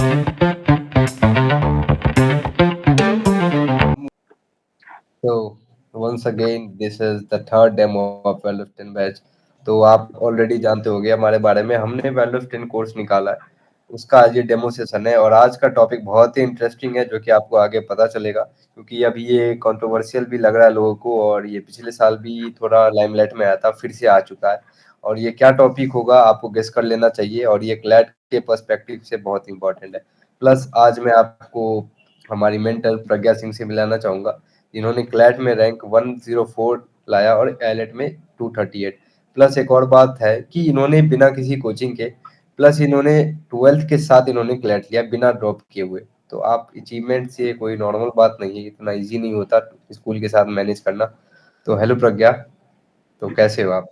So once again, this is the third demo of Valve 10 batch. तो आप already जानते होंगे हमारे बारे में, हमने Valve 10 कोर्स निकाला है, उसका आज ये डेमो सेशन है और आज का टॉपिक बहुत ही इंटरेस्टिंग है जो कि आपको आगे पता चलेगा, क्योंकि अभी ये कंट्रोवर्शियल भी लग रहा है लोगों को और ये पिछले साल भी थोड़ा लाइमलाइट में आया था, फिर से आ चुका है। और ये क्या टॉपिक होगा आपको गेस कर लेना चाहिए और ये क्लैट के पर्सपेक्टिव से बहुत इंपॉर्टेंट है। प्लस आज मैं आपको हमारी मेंटर प्रज्ञा सिंह से मिलाना चाहूँगा, इन्होंने क्लैट में रैंक 104 लाया और एलेट में 238। प्लस एक और बात है कि इन्होंने बिना किसी कोचिंग के, प्लस इन्होंने 12th के साथ इन्होंने क्लैट लिया बिना ड्रॉप किए हुए। तो आप अचीवमेंट से कोई नॉर्मल बात नहीं है, इतना इजी नहीं होता स्कूल के साथ मैनेज करना। तो हेलो प्रज्ञा, तो कैसे हो आप?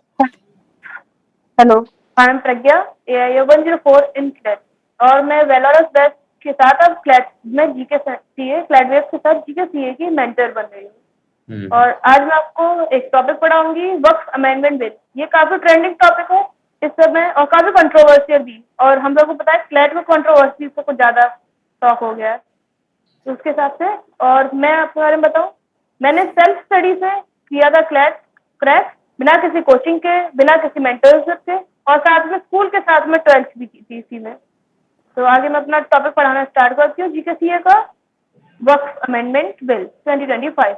Hello, I am Pragya, AIO 104 in CLAT और मैं वेलोरस बैच के साथ अब क्लैट में जीके सीए क्लैडवेव के साथ जीके सीए की मेंटर बन रही हूँ। और आज मैं आपको एक टॉपिक पढ़ाऊंगी, वक्फ अमेंडमेंट बिल। ये काफी ट्रेंडिंग टॉपिक है इस समय और काफी कंट्रोवर्शियल भी, और हम लोग को पता है क्लैट में कंट्रोवर्सी से कुछ ज्यादा टॉक हो गया है तो उसके हिसाब से। और मैं आपके बारे में बताऊं, मैंने सेल्फ स्टडी से किया था क्लैट क्रैक, बिना किसी कोचिंग के, बिना किसी मेंटरशिप के, और साथ में स्कूल के साथ में 12th भी की थी इसी में। तो आगे मैं अपना टॉपिक पढ़ाना स्टार्ट करती हूँ, जीके का वक्फ अमेंडमेंट बिल 2025।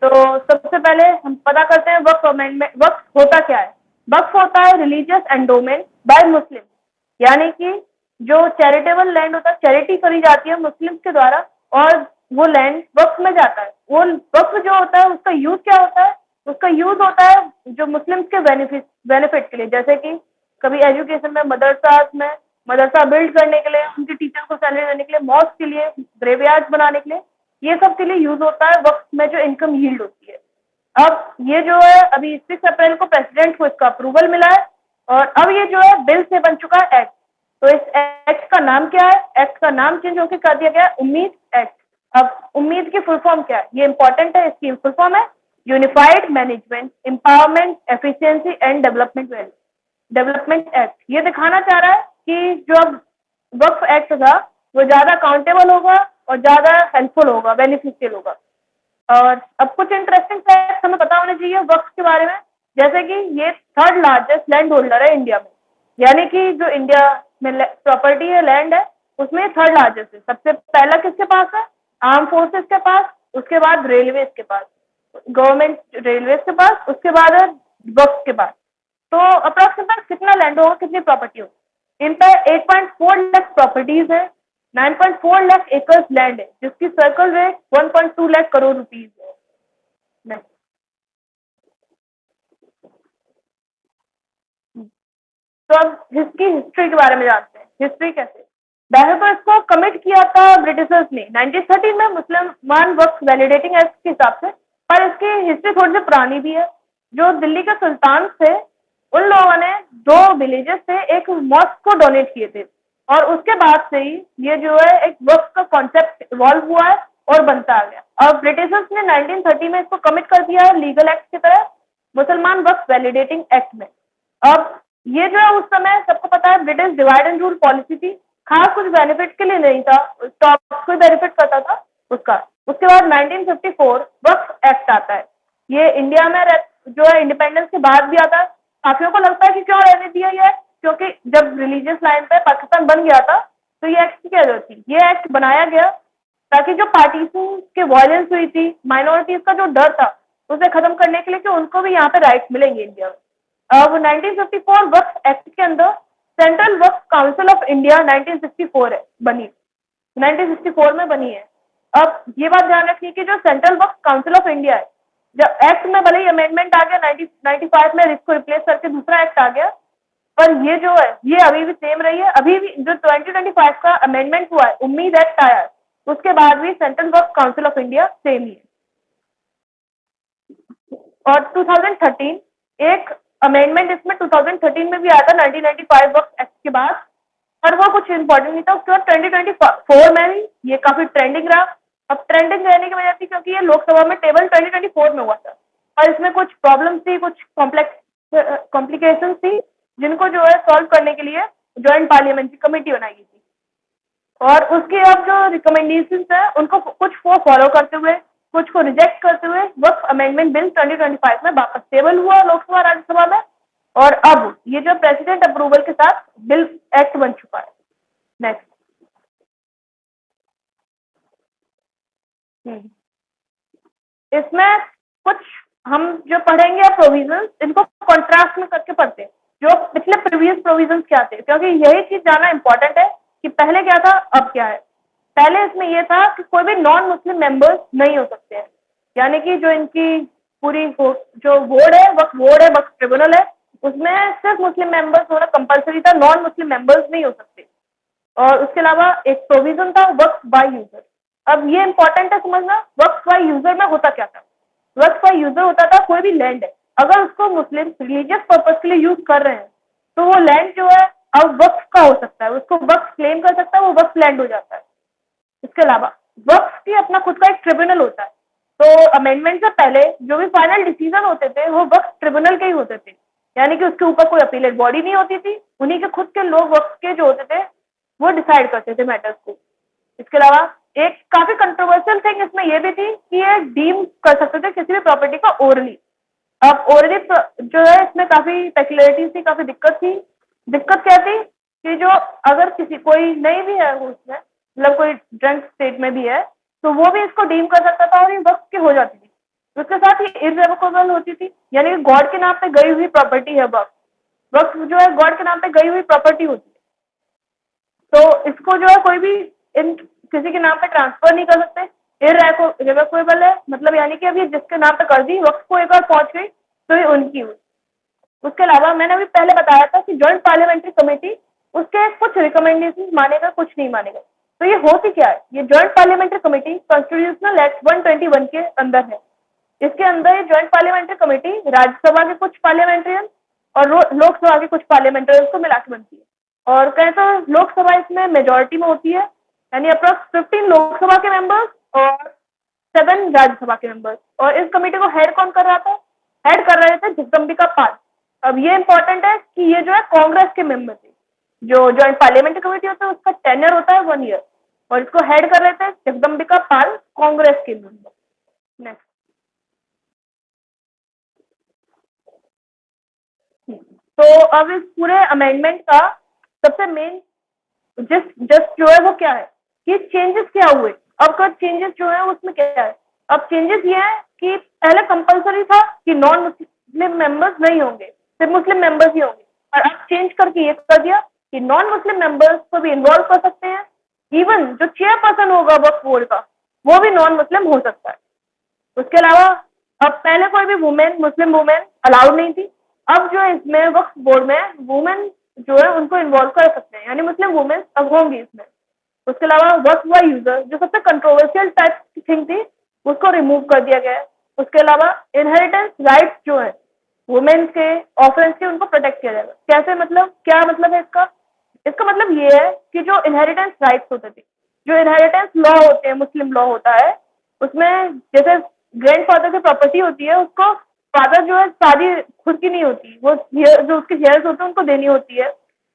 तो सबसे पहले हम पता करते हैं वक्फ अमेंडमेंट, वक्फ होता क्या है। वक्फ होता है रिलीजियस एंडोमेंट बाय मुस्लिम, यानी कि जो चैरिटेबल लैंड होता है, चैरिटी करी जाती है मुस्लिम के द्वारा और वो लैंड वक्फ में जाता है। वो वक्फ जो होता है उसका यूज क्या होता है, उसका यूज होता है जो मुस्लिम के बेनिफिट के लिए, जैसे कि कभी एजुकेशन में, मदरसा बिल्ड करने के लिए, उनके टीचर को सैलरी देने के लिए, मॉस्क के लिए, ग्रेवयार्ड बनाने के लिए, ये सब के लिए यूज होता है वक्त में जो इनकम यील्ड होती है। अब ये जो है अभी 6 अप्रैल को प्रेसिडेंट को इसका अप्रूवल मिला है और अब ये जो है बिल से बन चुका है एक्ट। तो इस एक्ट का नाम क्या है? एक्ट का नाम चेंज होकर कर दिया गया उम्मीद एक्ट। अब उम्मीद की फुल फॉर्म क्या है, ये इंपॉर्टेंट है। इसकी फुल फॉर्म है unified management empowerment efficiency and development act. ये दिखाना चाह रहा है कि जो अब वक्फ एक्ट था वो ज्यादा अकाउंटेबल होगा और ज्यादा हेल्पफुल होगा, बेनिफिशियल होगा। और अब कुछ इंटरेस्टिंग फैक्ट हमें पता होने चाहिए वक्फ के बारे में, जैसे कि ये थर्ड लार्जेस्ट लैंड होल्डर है इंडिया में, यानी कि जो इंडिया में प्रॉपर्टी है, लैंड है, उसमें थर्ड लार्जेस्ट है। सबसे पहला किसके पास है? आर्म फोर्सेस के पास, उसके बाद रेलवे के पास, गवर्नमेंट रेलवे के पास, उसके बाद है वक्फ के पास। तो अप्रोक्सीमेट कितना लैंड होगा, कितनी प्रॉपर्टी होगी? इन पर 8.4 लाख प्रॉपर्टीज है, 9.4 लाख एकर्स लैंड है, जिसकी circle rate 1.2 lakh crore rupees है। Next. तो अब इसकी हिस्ट्री के बारे में जानते हैं। हिस्ट्री कैसे? पहले तो इसको कमिट किया था ब्रिटिशर्स ने 1913 में, मुसलमान वक्फ वैलिडेटिंग एक्ट के हिसाब से। पर इसकी हिस्ट्री थोड़ी सी पुरानी भी है। जो दिल्ली के सुल्तान थे, उन लोगों ने 2 विलेजेस से एक मॉस्क को डोनेट किए थे और उसके बाद से ही ये जो है एक वक्फ का कॉन्सेप्ट इवॉल्व हुआ है और बनता आ गया। और ब्रिटिशर्स ने 1930 में इसको कमिट कर दिया है लीगल एक्ट की तरह, मुसलमान वक्फ वैलिडेटिंग एक्ट में। अब ये जो है उस समय सबको पता है British divide and rule policy थी, खास कुछ बेनिफिट के लिए नहीं था, टॉप कोई बेनिफिट करता था उसका। उसके बाद 1954 वक्फ एक्ट आता है। ये इंडिया में जो है इंडिपेंडेंस के बाद भी आता है। काफियों को लगता है कि क्यों रहने दिया ये एक्ट, क्योंकि जब रिलीजियस लाइन पे पाकिस्तान बन गया था तो ये एक्ट की क्या जरूरत थी? ये एक्ट बनाया गया ताकि जो पार्टीशन के वायलेंस हुई थी, माइनॉरिटीज का जो डर था, उसे खत्म करने के लिए कि उनको भी यहाँ पे राइट्स मिलेंगे इंडिया में। अब 1954 वक्फ एक्ट के अंदर central Waqf council of India 1964 है बनी, 1964 में बनी है। अब ये बात ध्यान रखिए कि जो central Waqf council of India है, जब एक्ट में भले ही अमेंडमेंट आ गया 1995 में, इसको रिप्लेस करके दूसरा एक्ट आ गया, पर ये जो है ये अभी भी सेम रही है। अभी भी जो 2025 का अमेंडमेंट हुआ है, उम्मीद एक्ट आया है, उसके बाद भी central Waqf council of India same ही है। और 2013 एक अमेंडमेंट इसमें 2013 में भी आया था 1995 वक्फ एक्ट के बाद, पर वो कुछ इंपॉर्टेंट नहीं था। उसके बाद 2024 में भी ये काफी ट्रेंडिंग रहा। अब ट्रेंडिंग रहने की वजह थी क्योंकि ये लोकसभा में टेबल 2024 में हुआ था और इसमें कुछ प्रॉब्लम थी, कुछ कॉम्प्लिकेशन थी, जिनको जो है सॉल्व करने के लिए जॉइंट पार्लियामेंट्री कमेटी बनाई गई थी। और उसके अब जो रिकमेंडेशंस है उनको कुछ को फॉलो करते हुए, कुछ को रिजेक्ट करते हुए वक्फ अमेंडमेंट बिल 2025 में वापस टेबल हुआ लोकसभा राज्यसभा में, और अब ये जो प्रेसिडेंट अप्रूवल के साथ बिल एक्ट बन चुका है। नेक्स्ट। इसमें कुछ हम जो पढ़ेंगे प्रोविजंस, इनको कॉन्ट्रास्ट में करके पढ़ते हैं जो पिछले प्रीवियस प्रोविजंस क्या थे, क्योंकि यही चीज जानना इंपॉर्टेंट है कि पहले क्या था अब क्या है। पहले इसमें यह था कि कोई भी नॉन मुस्लिम मेंबर्स नहीं हो सकते हैं, यानी कि जो इनकी पूरी जो बोर्ड है वक्फ ट्रिब्यूनल है, उसमें सिर्फ मुस्लिम मेंबर्स होना कंपलसरी था, नॉन मुस्लिम मेंबर्स नहीं हो सकते। और उसके अलावा एक प्रोविजन था वक्फ बाय यूजर। अब ये इंपॉर्टेंट है समझना, वक्फ बाय यूजर में होता क्या था। वक्फ बाय यूजर होता था कोई भी लैंड है, अगर उसको मुस्लिम रिलीजियस पर्पज के लिए यूज कर रहे हैं तो वो लैंड जो है अब वक्फ का हो सकता है, उसको वक्फ क्लेम कर सकता है, वो वक्फ लैंड हो जाता है। इसके अलावा वक्फ की अपना खुद का एक ट्रिब्यूनल होता है, तो अमेंडमेंट से पहले जो भी फाइनल डिसीजन होते थे वो वक्फ ट्रिब्यूनल के ही होते थे, यानी कि उसके ऊपर कोई अपीलेट बॉडी नहीं होती थी, उन्हीं के खुद के लोग वक्फ के जो होते थे वो डिसाइड करते थे मैटर्स को। इसके अलावा एक काफी कंट्रोवर्शियल थिंग इसमें यह भी थी कि ये डीम कर सकते थे किसी भी प्रॉपर्टी का ओरली। अब ओरली जो है इसमें काफी पेक्युलरिटीज थी, काफी दिक्कत थी। दिक्कत क्या थी कि जो अगर किसी कोई नहीं भी है वो उसमें, मतलब कोई ड्रंक स्टेट में भी है, तो वो भी इसको डीम कर सकता था और ये वक्त की हो जाती थी। उसके साथ ही इररेवोकेबल होती थी, यानी कि गॉड के नाम पे गई हुई प्रॉपर्टी है वक्त। वक्त जो है गॉड के नाम पे गई हुई प्रॉपर्टी होती है, तो इसको जो है कोई भी इन किसी के नाम पे ट्रांसफर नहीं कर सकते। इररेवोकेबल है, मतलब यानी कि अभी जिसके नाम पे कर दी वक्त को एक बार पहुंच गई तो ये उनकी हुई। उसके अलावा मैंने अभी पहले बताया था कि जॉइंट पार्लियामेंट्री कमेटी उसके कुछ रिकमेंडेशन मानेगा, कुछ नहीं मानेगा। तो ये होती क्या है, ये joint parliamentary committee constitutional act 121 के अंदर है। इसके अंदर ये जॉइंट पार्लियामेंट्री कमेटी राज्यसभा के कुछ पार्लियामेंट्रियन और लोकसभा के कुछ पार्लियामेंट्रियन को मिला के बनती है। और कहें तो लोकसभा इसमें मेजोरिटी में होती है, यानी अप्रोक्स 15 लोकसभा के मेंबर्स और 7 राज्यसभा के मेंबर्स। और इस कमेटी को हेड कौन कर रहा था, हेड कर रहे थे जगदम्बिका पाल। अब ये इंपॉर्टेंट है कि ये जो है कांग्रेस के मेंबर थे। जो जॉइंट पार्लियामेंट्री कमेटी होता है उसका टेन्योर होता है 1 ईयर, और इसको हेड कर रहे थे जगदम्बिका पाल, कांग्रेस के मेंबर। नेक्स्ट। तो अब इस पूरे अमेंडमेंट का सबसे मेन जस्ट जो है वो क्या है कि चेंजेस क्या हुए। अब का चेंजेस जो है उसमें क्या है, अब चेंजेस ये है कि पहले कंपलसरी था कि नॉन मुस्लिम मेंबर्स नहीं होंगे, सिर्फ मुस्लिम मेंबर्स ही होंगे, और अब चेंज करके ये कर दिया कि नॉन मुस्लिम मेंबर्स को भी इन्वॉल्व कर सकते हैं। इवन जो चेयरपर्सन होगा वक्फ बोर्ड का वो भी नॉन मुस्लिम हो सकता है। उसके अलावा अब पहले कोई भी वुमेन, मुस्लिम वुमेन अलाउड नहीं थी, अब जो है इसमें वक्फ बोर्ड में वुमेन जो है उनको इन्वॉल्व कर सकते हैं, यानी मुस्लिम वुमेन अब होंगी इसमें। उसके अलावा वक्फ बाय यूजर जो सबसे कंट्रोवर्शियल टाइप की थिंग थी उसको रिमूव कर दिया गया है। उसके अलावा इनहेरिटेंस राइट्स जो है वुमेन के, ऑफरेंस के, उनको प्रोटेक्ट किया जाएगा। कैसे, मतलब क्या मतलब है इसका, इसका मतलब ये है कि जो इनहेरिटेंस राइट्स होते थे, जो इनहेरिटेंस लॉ होते हैं, मुस्लिम लॉ होता है, उसमें जैसे ग्रैंडफादर की प्रॉपर्टी होती है उसको फादर जो है शादी खुद की नहीं होती, वो जो उसके हेयर्स होते हैं उनको देनी होती है।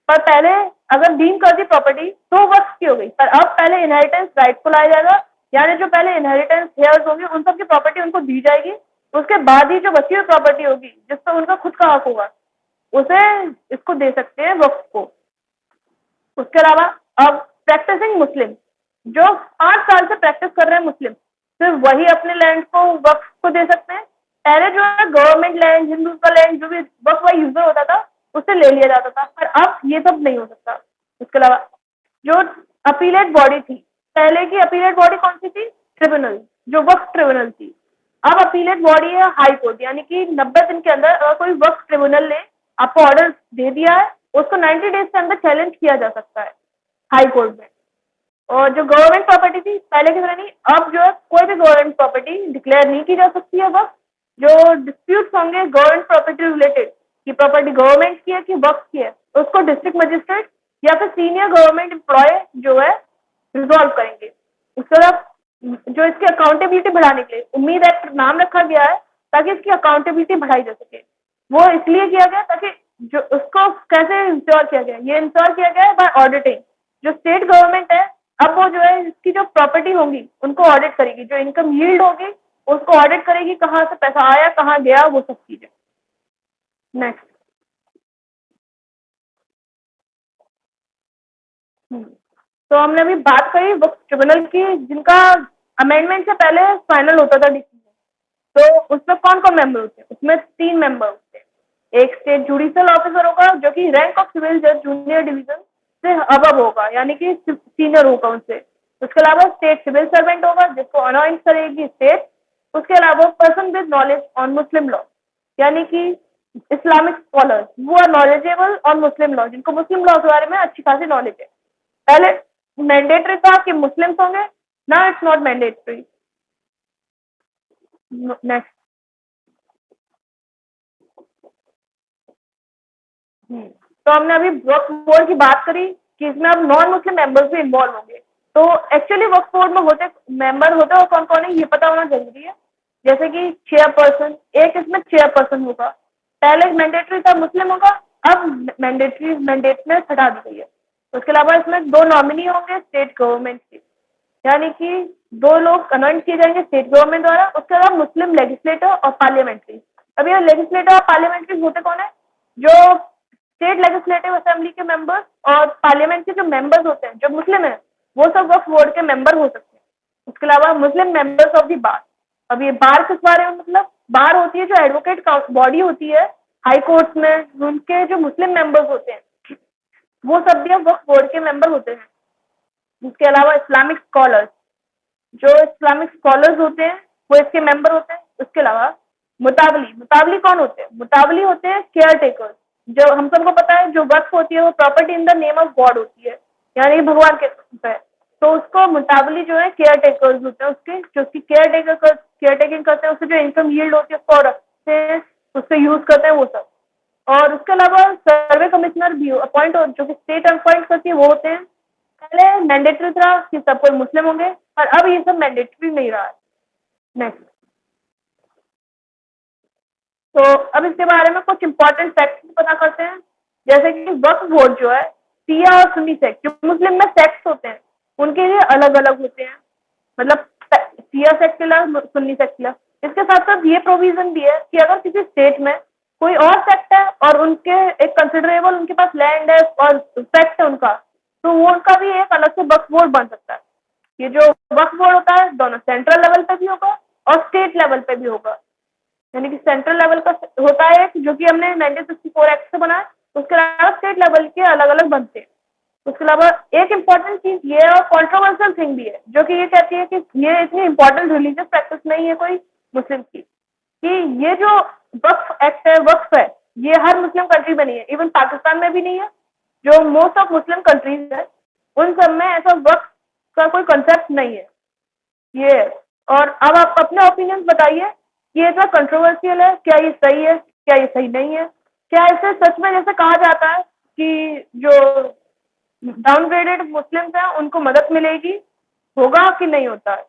पर पहले अगर डीम कर दी प्रॉपर्टी तो वक्फ की हो गई, पर अब पहले इनहेरिटेंस राइट को लाया जाएगा, यानी जो पहले इनहेरिटेंस हेयर्स होंगे उन सबकी प्रॉपर्टी उनको दी जाएगी। उसके बाद ही जो बची हुई प्रॉपर्टी होगी जिस पर उनका खुद का हक होगा उसे इसको दे सकते हैं वक्फ को। उसके अलावा अब प्रैक्टिसिंग मुस्लिम जो 5 साल से प्रैक्टिस कर रहे हैं मुस्लिम, सिर्फ वही अपने लैंड को वक्फ को दे सकते हैं। पहले जो है गवर्नमेंट लैंड, हिंदू का लैंड जो भी वक्फ बाय यूजर होता था उससे ले लिया जाता था, पर अब ये सब नहीं हो सकता। इसके अलावा जो अपीलेट बॉडी थी, पहले की अपीलेट बॉडी कौन सी थी, ट्रिब्यूनल, जो वक्फ ट्रिब्यूनल थी। अब अपीलेट बॉडी है हाई कोर्ट, यानी कि 90 दिन के अंदर अगर कोई वक्फ ट्रिब्यूनल ने आपको ऑर्डर दे दिया है उसको 90 डेज के अंदर चैलेंज किया जा सकता है हाई कोर्ट में। और जो गवर्नमेंट प्रॉपर्टी थी पहले की तरह नहीं, अब जो है कोई भी गवर्नमेंट प्रॉपर्टी डिक्लेयर नहीं की जा सकती है वक्त। जो डिस्प्यूट्स होंगे गवर्नमेंट प्रॉपर्टी रिलेटेड कि प्रॉपर्टी गवर्नमेंट की है कि वक्त की है, उसको डिस्ट्रिक्ट मजिस्ट्रेट या फिर सीनियर गवर्नमेंट एम्प्लॉय जो है रिजॉल्व करेंगे। उस तरफ जो इसकी अकाउंटेबिलिटी बढ़ाने के लिए उम्मीद एक्ट नाम रखा गया है ताकि इसकी अकाउंटेबिलिटी बढ़ाई जा सके। वो इसलिए किया गया ताकि जो उसको कैसे इंश्योर किया गया, ये इंश्योर किया गया है बाय ऑडिटिंग। जो स्टेट गवर्नमेंट है, अब वो जो है इसकी जो प्रॉपर्टी होंगी उनको ऑडिट करेगी, जो इनकम यील्ड होगी उसको ऑडिट करेगी, कहाँ से पैसा आया, कहाँ गया, वो सब चीजें। नेक्स्ट। तो हमने अभी बात करी वक्फ ट्रिब्यूनल की, जिनका अमेंडमेंट से पहले फाइनल होता था डिसीजन। तो उसमें कौन कौन मेंबर होते हैं? उसमें 3 मेंबर होते हैं। एक स्टेट जुडिशियल ऑफिसर होगा जो कि रैंक ऑफ सिविल जज जूनियर डिवीजन से अबव होगा, यानी कि सीनियर होगा उनसे। उसके अलावा स्टेट सिविल सर्वेंट होगा जिसको अनॉइंट करेगी स्टेट। उसके अलावा person with knowledge on Muslim law, यानी कि इस्लामिक स्कॉलर्स, वो are knowledgeable on Muslim law, जिनको मुस्लिम लॉ के बारे में अच्छी खासी नॉलेज है। पहले मैंडेटरी था कि मुस्लिम्स होंगे, now it's not mandatory. Next. तो हमने अभी वक्फ बोर्ड की बात करी कि इसमें अब नॉन मुस्लिम मेंबर्स भी इन्वॉल्व होंगे। तो एक्चुअली वक्फ बोर्ड में होते मेंबर होते और कौन कौन है ये पता होना जरूरी है। जैसे कि चेयरपर्सन, एक इसमें चेयरपर्सन होगा। पहले मैंडेटरी था मुस्लिम होगा, अब मैंडेटरी मैंडेटनेस हटा दी गई है। उसके अलावा इसमें 2 नॉमिनी होंगे स्टेट गवर्नमेंट के, यानी कि 2 लोग अनॉइंट किए जाएंगे स्टेट गवर्नमेंट द्वारा। उसके अलावा मुस्लिम लेजिस्लेटर और पार्लियामेंट्री। अब ये लेजिस्लेटर और पार्लियामेंट्री होते कौन है? जो स्टेट लेजिस्लेटिव असेंबली के मेंबर्स और पार्लियामेंट के जो मेंबर्स होते हैं जो मुस्लिम है, वो सब वक्फ बोर्ड के मेंबर हो सकते हैं। उसके अलावा Muslim members of the bar. अब ये बार किस बारे में, मतलब बार होती है जो एडवोकेट बॉडी होती है हाई कोर्ट्स में, उनके जो मुस्लिम मेंबर्स होते हैं वो सब भी वक्फ बोर्ड के मेंबर होते हैं। इसके अलावा इस्लामिक स्कॉलर्स, जो इस्लामिक स्कॉलर्स होते हैं वो इसके मेंबर होते हैं। उसके अलावा मुतावली, मुतावली कौन होते हैं? मुतावली होते हैं केयर टेकर्स। जो हम सबको पता है जो वक्फ होती है वो property in the name of God होती है, यानी भगवान के है। तो उसको मुतावली जो है केयर टेकर्स होते हैं उसके, जो उसकी केयर टेकिंग करते हैं, उससे जो इनकम यील्ड होती है उसको रखते हैं, उससे यूज करते हैं वो सब। और उसके अलावा सर्वे कमिश्नर भी अपॉइंट, जो कि स्टेट अपॉइंट करती है, वो होते हैं। पहले मैंडेटरी था कि सब कोई मुस्लिम होंगे, और अब ये सब मैंडेटरी नहीं रहा है। नेक्स्ट। तो अब इसके बारे में कुछ इंपॉर्टेंट फैक्ट्स पता करते हैं। जैसे कि वक्फ बोर्ड जो है शिया और सुन्नी सेक्ट, जो मुस्लिम में सेक्ट्स होते हैं उनके लिए अलग अलग होते हैं, मतलब शिया सेक्युलर, सुन्नी सेक्युलर। इसके साथ साथ ये प्रोविजन भी है कि अगर किसी स्टेट में कोई और सेक्ट है और उनके एक कंसिडरेबल उनके पास लैंड है और सेक्ट है उनका, तो वो उनका भी एक अलग से वक्फ बोर्ड बन सकता है। ये जो वक्फ बोर्ड होता है दोनों सेंट्रल लेवल पे भी होगा और स्टेट लेवल पे भी होगा। यानी कि सेंट्रल लेवल का होता है जो कि हमने 1964 एक्ट से बना है, उसके अलावा स्टेट लेवल के अलग अलग बनते हैं। उसके अलावा एक इम्पॉर्टेंट चीज ये और कॉन्ट्रोवर्शियल थिंग भी है, जो कि ये कहती है कि ये इतनी इम्पोर्टेंट रिलीजियस प्रैक्टिस नहीं है कोई मुस्लिम की, कि ये जो वक्फ एक्ट है, वक्फ है, ये हर मुस्लिम कंट्री में नहीं है, इवन पाकिस्तान में भी नहीं है। जो मोस्ट ऑफ मुस्लिम कंट्रीज है उन सब में ऐसा वक्फ का कोई कंसेप्ट नहीं है ये। और अब आप अपने ओपिनियन बताइए कि ये इतना कंट्रोवर्शियल है, क्या ये सही है, क्या ये सही नहीं है? क्या इसे सच में जैसे कहा जाता है कि जो डाउनग्रेडेड मुस्लिम्स हैं उनको मदद मिलेगी, होगा कि नहीं होता है?